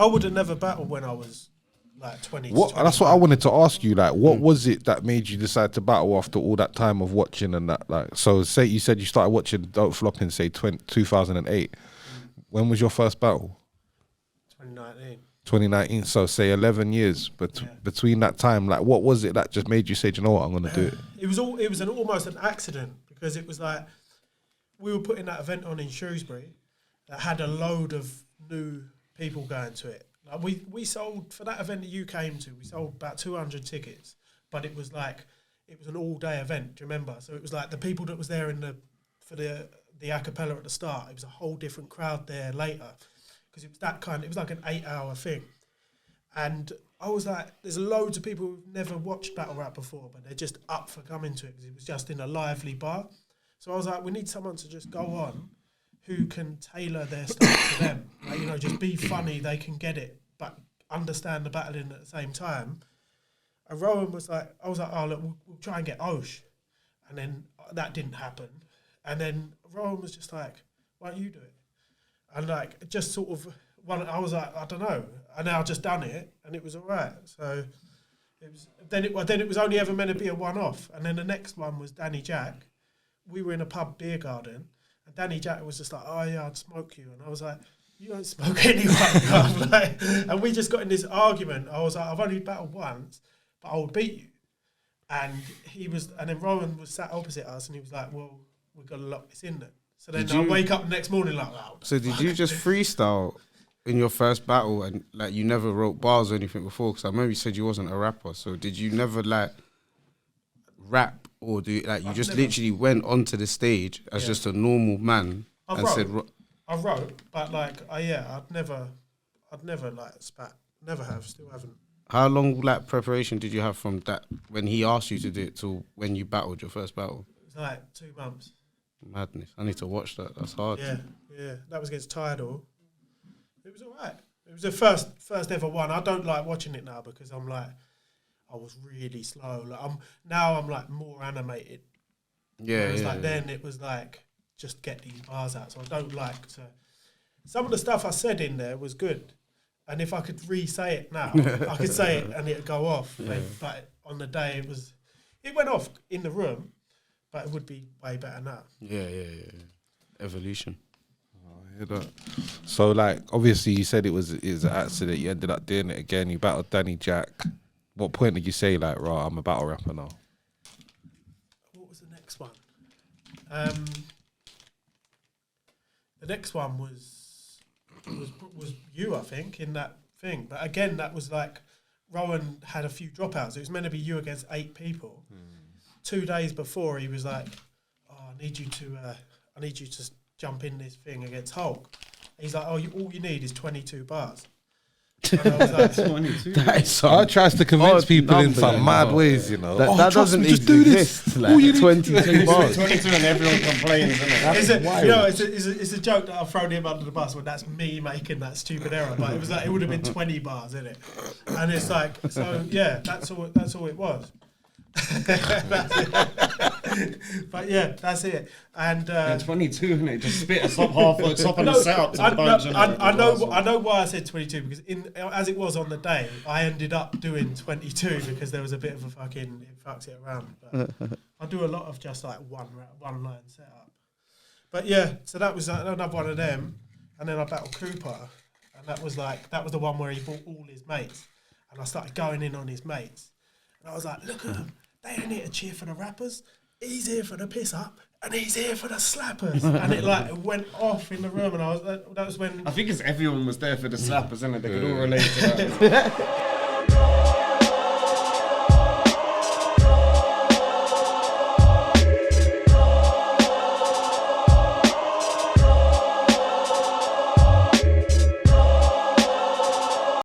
I would have never battled when I was like 20. What? That's what I wanted to ask you. Like, what was it that made you decide to battle after all that time of watching and that? Like, so say you said you started watching Don't Flop in say 2008. When was your first battle? 2019. 2019. So say 11 years. But between that time, like, what was it that just made you say, do you know what, I'm gonna do it? It was almost an accident because it was like we were putting that event on in Shrewsbury that had a load of new people going to it. Like we sold, for that event that you came to, we sold about 200 tickets, but it was an all-day event, do you remember? So it was like the people that was there for the a cappella at the start, it was a whole different crowd there later, because it was like an 8-hour thing. And I was like, there's loads of people who've never watched battle rap before, but they're just up for coming to it because it was just in a lively bar. So I was like, we need someone to just go on who can tailor their stuff to them. Like, just be funny, they can get it, but understand the battling at the same time. And Rowan was like, I was like, oh, look, we'll try and get Osh. And then that didn't happen. And then Rowan was just like, why don't you do it? And like, just sort of, I was like, I don't know. And now I've just done it, and it was all right. So then it was only ever meant to be a one-off. And then the next one was Danny Jack. We were in a pub beer garden, and Danny Jack was just like, oh yeah, I'd smoke you. And I was like, you don't smoke anyone. And we just got in this argument. I was like, I've only battled once, but I would beat you. And then Rowan was sat opposite us, and he was like, well, we've got to lock this in then. So then I wake up the next morning like, oh, so did you just freestyle in your first battle, and like you never wrote bars or anything before? Because I remember you said you wasn't a rapper. So did you never like rap, or do you, like you just literally went onto the stage as just a normal man I wrote, but like I'd never like spat, never have, still haven't. How long like preparation did you have from that when he asked you to do it to when you battled your first battle? It was like 2 months. Madness. I need to watch that. That's hard. Yeah. That was against Tidal. It was all right. It was the first ever one. I don't like watching it now because I'm like, I was really slow. Like I'm like more animated. Then it was like, just get these bars out. So I don't like to. Some of the stuff I said in there was good, and if I could re-say it now, I could say it and it'd go off. Yeah. But on the day it went off in the room, but it would be way better now. Yeah. Evolution. So like, obviously you said it was an accident. You ended up doing it again. You battled Danny Jack. What point did you say like, right, I'm a battle rapper now? What was the next one? The next one was you, I think, in that thing. But again, that was like Rowan had a few dropouts. It was meant to be you against 8 people. 2 days before, he was like, "Oh, I need you to jump in this thing against Hulk." He's like, "Oh, all you need is 22 bars." And I was like, 22. I tries to convince people in some mad ways, you know. That doesn't just do exist. This. Like, 22 bars. 22 and everyone complains, isn't it? It's a joke that I've thrown him under the bus when that's me making that stupid error. But it was like, it would have been 20 bars, isn't it? And it's like, so yeah, that's all it was. But yeah, that's it. And 22, and it just spit us up halfway, top of the setup to the bunch. I know why I said 22 because as it was on the day, I ended up doing 22 because there was a bit of a fucking it fucks it around. But I do a lot of just like one line setup. But yeah, so that was another one of them, and then I battled Cooper, and that was the one where he brought all his mates, and I started going in on his mates, and I was like, look at them. They ain't here to cheer for the rappers. He's here for the piss up, and he's here for the slappers. And it like went off in the room, and that was when I think it's everyone was there for the slappers, isn't it? They could all relate to that.